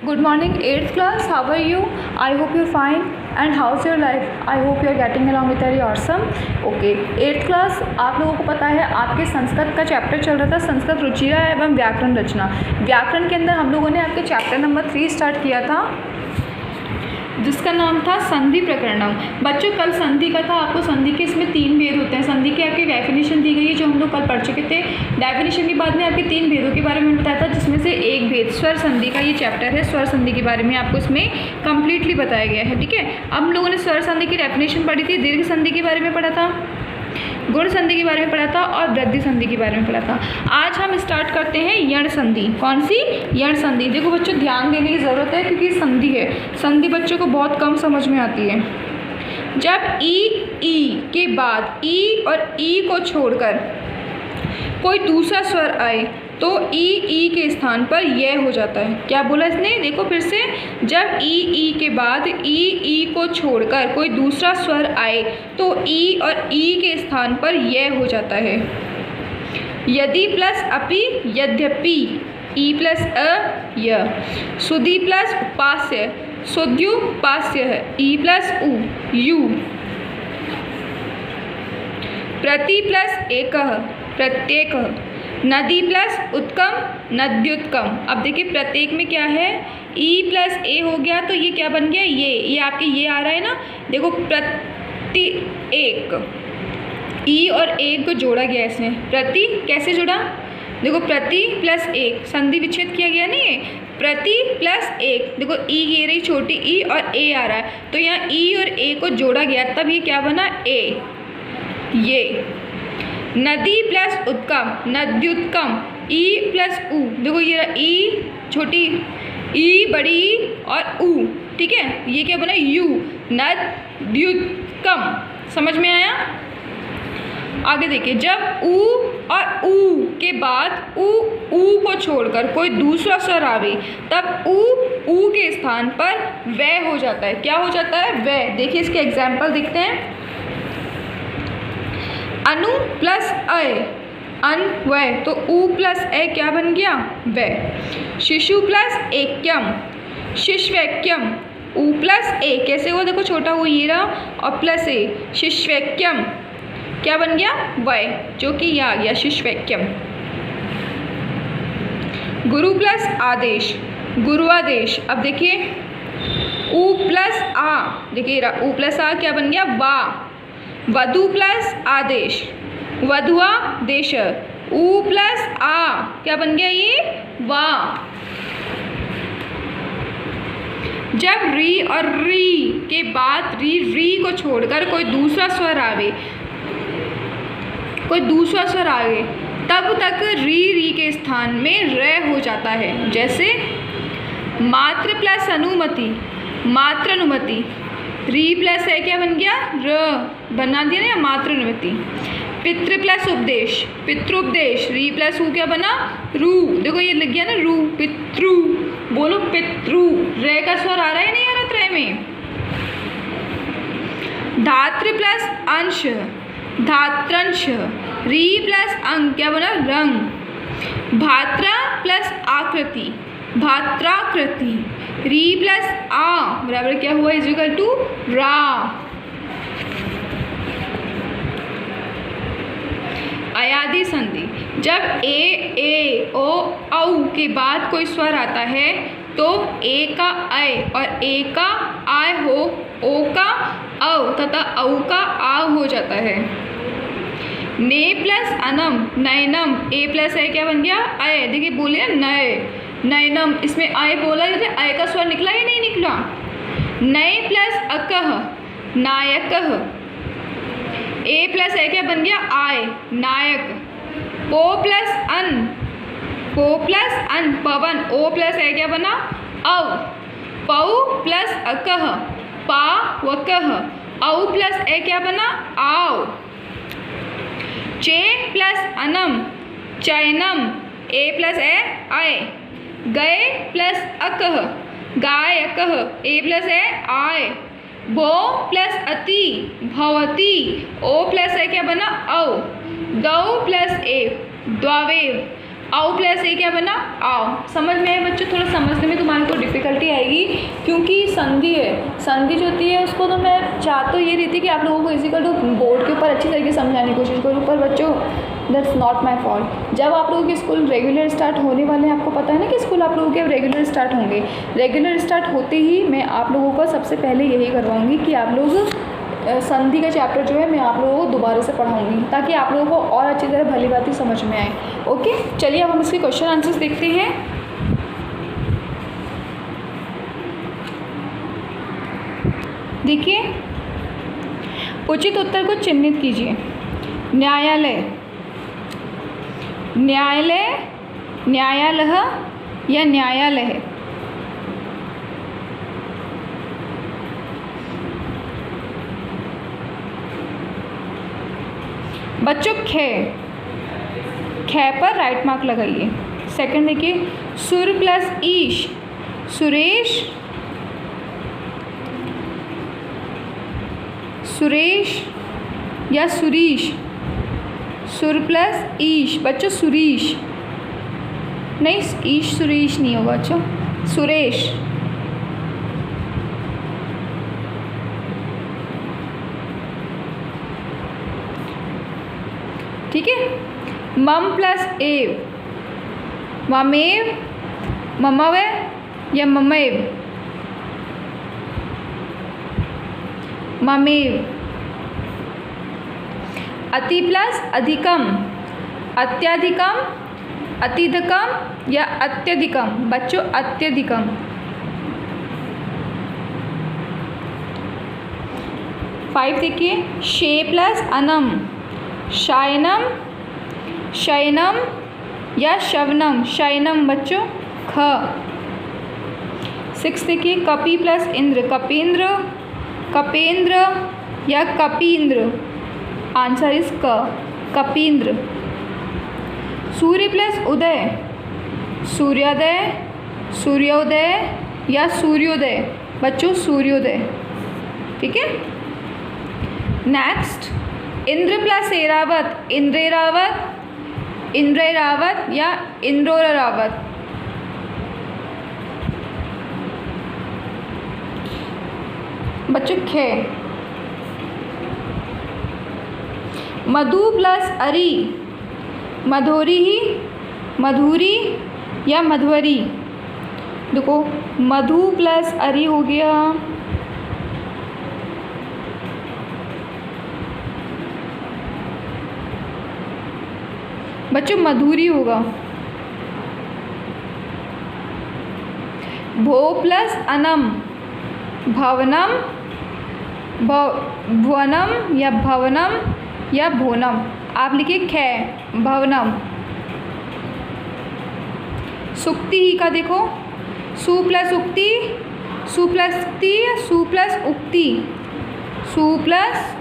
Good morning, 8th class. How are you? I hope you're fine. And how's your life? I hope you're getting along with very awesome. Okay, 8th class. आप लोगों को पता है आपके संस्कृत का chapter चल रहा था, संस्कृत रुचिरा एवं व्याकरण रचना। व्याकरण के अंदर हम लोगों ने आपके चैप्टर नंबर 3 स्टार्ट किया था, जिसका नाम था संधि प्रकरणम। बच्चों कल संधि का था, आपको संधि के इसमें 3 भेद होते हैं। संधि की आपकी डेफिनेशन दी गई है जो हम लोग कल पढ़ चुके थे। डेफिनेशन के बाद में आपके 3 भेदों के बारे में बताया था, जिसमें से एक भेद स्वर संधि का ये चैप्टर है। स्वर संधि के बारे में आपको इसमें कंप्लीटली बताया गया है, ठीक है। अब हम लोगों ने स्वर संधि की डेफिनेशन पढ़ी थी, दीर्घ संधि के बारे में पढ़ा था, गुण संधि के बारे में पढ़ा था और वृद्धि संधि के बारे में पढ़ा था। आज हम स्टार्ट करते हैं यण संधि। कौन सी? यण संधि। देखो बच्चों ध्यान देने की ज़रूरत है क्योंकि संधि है, संधि बच्चों को बहुत कम समझ में आती है। जब ई के बाद ई और ई को छोड़कर कोई दूसरा स्वर आए तो ई के स्थान पर यह हो जाता है। क्या बोला इसने? देखो फिर से, जब ई के बाद ई को छोड़कर कोई दूसरा स्वर आए तो ई और ई के स्थान पर यह हो जाता है। यदि प्लस अपि, यद्यपि, ई प्लस अ य, सुधि प्लस उपास्य, सुद्युपास्य है, ई प्लस उ यू, प्रति प्लस एकः, प्रत्येक, नदी प्लस उत्कम, नद्युत्कम। अब देखिए प्रत्येक में क्या है, ई प्लस ए हो गया तो ये क्या बन गया, ये आपके ये आ रहा है ना। देखो प्रति एक, ई और एक को जोड़ा गया इसमें। प्रति कैसे जुड़ा? देखो प्रति प्लस एक, संधि विच्छेद किया गया नहीं है, प्रति प्लस एक। देखो ई ये रही छोटी ई और ए आ रहा है तो यहाँ ई और ए को जोड़ा गया, तब ये क्या बना, ए। ये नदी प्लस उत्कम, नद्युत्कम, ई प्लस उ। देखो ये ई छोटी ई बड़ी और उ, ठीक है, ये क्या बना, यू, नद्युत्कम। समझ में आया? आगे देखिए, जब उ और उ के बाद उ को छोड़कर कोई दूसरा स्वर आवे तब उ के स्थान पर वह हो जाता है। क्या हो जाता है? वह। देखिए इसके एग्जाम्पल देखते हैं। अनु प्लस अय, अन वय, तो उ प्लस ए क्या बन गया, वय। शिशु प्लस एक्यम, शिशवैक्यम, उ प्लस ए कैसे हुआ, देखो छोटा वो ये रहा और प्लस ए, शिशवैक्यम क्या बन गया, वय, जो कि ये आ गया शिशवैक्यम। गुरु प्लस आदेश, गुरुआदेश। अब देखिए उ प्लस आ, देखिए उ प्लस आ क्या बन गया, वा। वधु प्लस आदेश, वधुआ देश, उ प्लस आ क्या बन गया, ये वा। जब री और री के बाद री को छोड़कर कोई दूसरा स्वर आवे, तब तक री के स्थान में र हो जाता है। जैसे मात्र प्लस अनुमति, मात्र अनुमति, री प्लस है क्या बन गया, र बना दिया ना, मात्र अनुमति। पितृ प्लस उपदेश, पितृपदेश, री प्लस ऊ क्या बना, रू। देखो ये लग गया ना रू, पितृ, बोलो पितृ। रे का स्वर आ रहा है नहीं आ रहा त्रय में। धात्र प्लस अंश, धात्रंश, री प्लस अंग क्या बना, रंग। भात्रा प्लस आकृति, भात्राकृति, री प्लस आ बराबर क्या हुआ, इज इक्वल टू रा। अयादि संधि। जब ए ओ औ के बाद कोई स्वर आता है तो ए का अय और ए का आय हो, ओ का औ तथा औ का आ हो जाता है। ने प्लस अनम, नयनम, ए प्लस है क्या बन गया, अय। देखिए बोले नय, नयनम, इसमें आय बोला, जैसे आय का स्वर निकला या नहीं निकला। नय प्लस अकह, नायकह, ए प्लस है क्या बन गया, आय, नायक। पो प्लस अन, पो प्लस अन, पवन, ओ प्लस है क्या बना, औ। पौ प्लस अकह, पा वकह, औ प्लस है क्या बना, आओ। चे प्लस अनम, चैनम, ए प्लस है आय। गए प्लस अकह, गायकह, ए प्लस है आय। भो प्लस अति, भवती, ओ प्लस है क्या बना, औ। दौ प्लस ए, द्वावेव, औ प्लस ए क्या बना, आओ। समझ में आए बच्चों? थोड़ा समझने में तुम्हारे को डिफिकल्टी संधि है, संधि जो होती है उसको तो मैं चाह तो ये रही थी कि आप लोगों को इजिकल टू बोर्ड के ऊपर अच्छी तरीके से समझाने की कोशिश करूँ, पर बच्चों दैट्स नॉट माई फॉल्ट। जब आप लोगों के स्कूल रेगुलर स्टार्ट होने वाले हैं, आपको पता है ना कि स्कूल आप लोगों के रेगुलर स्टार्ट होंगे, रेगुलर स्टार्ट होते ही मैं आप लोगों को सबसे पहले यही करवाऊँगी कि आप लोग संधि का चैप्टर जो है मैं आप लोगों को दोबारा से पढ़ाऊँगी, ताकि आप लोगों को और अच्छी तरह भली बात समझ में आए। ओके, चलिए अब हम इसके क्वेश्चन आंसर्स देखते हैं। देखिए, उचित उत्तर को चिन्हित कीजिए। न्यायालय, न्यायालय, न्यायालय या न्यायालय। बच्चों खे, खे पर राइट मार्क लगाइए। सेकंड देखिए, सुर प्लस ईश, सुरेश, सुरेश या सुरीश, सुर प्लस ईश, बच्चों सुरीश नहीं, ईश सुरेश नहीं होगा बच्चों, सुरेश। ठीक है, मम प्लस एव, ममेव, ममवे या ममेव, ममेव। अति प्लस अधिकम, अत्याधिकम, अतिधिकम या अत्यधिकम, बच्चों अत्यधिकम। 5 देखिए, शे प्लस अनम, शायनम, शयनम या शवनम, शयनम बच्चों ख। 6 देखिए, कपि प्लस इंद्र, कपेंद्र, कपेंद्र या कपींद्र, आंसर इज क, कपींद्र। सूर्य प्लस उदय, सूर्योदय, सूर्योदय या सूर्योदय, बच्चों सूर्योदय। ठीक है, नेक्स्ट, इंद्र प्लस एरावत, इंद्रेरावत, इंद्रेरावत या इंद्रोरावत। बच्चों खे। मधु प्लस अरी, मधुरी ही, मधुरी या मधुवरी। देखो, मधु प्लस अरी हो गया, बच्चों मधुरी होगा। भो प्लस अनम, भवनम, भवनम या भवनम या भोनम, आप लिखिए खे, भवनम। सुक्ति ही का देखो, सु प्लस उक्ति, सु प्लस उक्ति, सु प्लस उक्ति, सु प्लस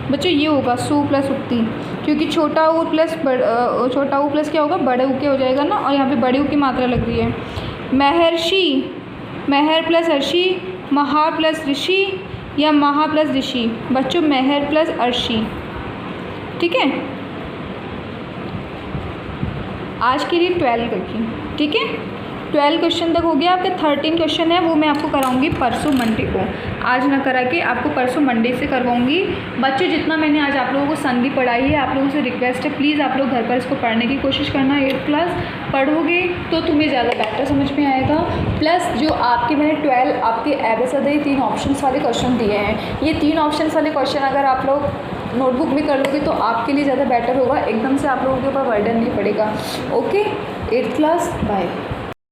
बच्चों ये होगा सु प्लस उक्ति, क्योंकि छोटा ऊ प्लस छोटा ऊ प्लस क्या होगा, बड़े ऊ के हो जाएगा ना, और यहाँ पे बड़े ऊ की मात्रा लग रही है। महर्षि, महर प्लस अर्षि, महा प्लस ऋषि या महा प्लस ऋषि, बच्चों महर प्लस अर्षि। ठीक है, आज के लिए 12 करके। ठीक है, 12 क्वेश्चन तक हो गया। आपके 13 क्वेश्चन है वो मैं आपको कराऊंगी परसों मंडे को, आज ना करा के आपको परसों मंडे से करवाऊंगी। बच्चों जितना मैंने आज आप लोगों को संधि पढ़ाई है, आप लोगों से रिक्वेस्ट है प्लीज़ आप लोग घर पर इसको पढ़ने की कोशिश करना। 8th क्लास पढ़ोगे तो तुम्हें ज़्यादा बेटर समझ में आएगा। प्लस जो आपके मैंने 12 आपके एबेसडे 3 ऑप्शंस वाले क्वेश्चन दिए हैं, ये 3 ऑप्शंस वाले क्वेश्चन अगर आप लोग नोटबुक में कर लोगे तो आपके लिए ज़्यादा बेटर होगा, एकदम से आप लोगों के ऊपर बर्डन नहीं पड़ेगा। Okay, 8th class bye.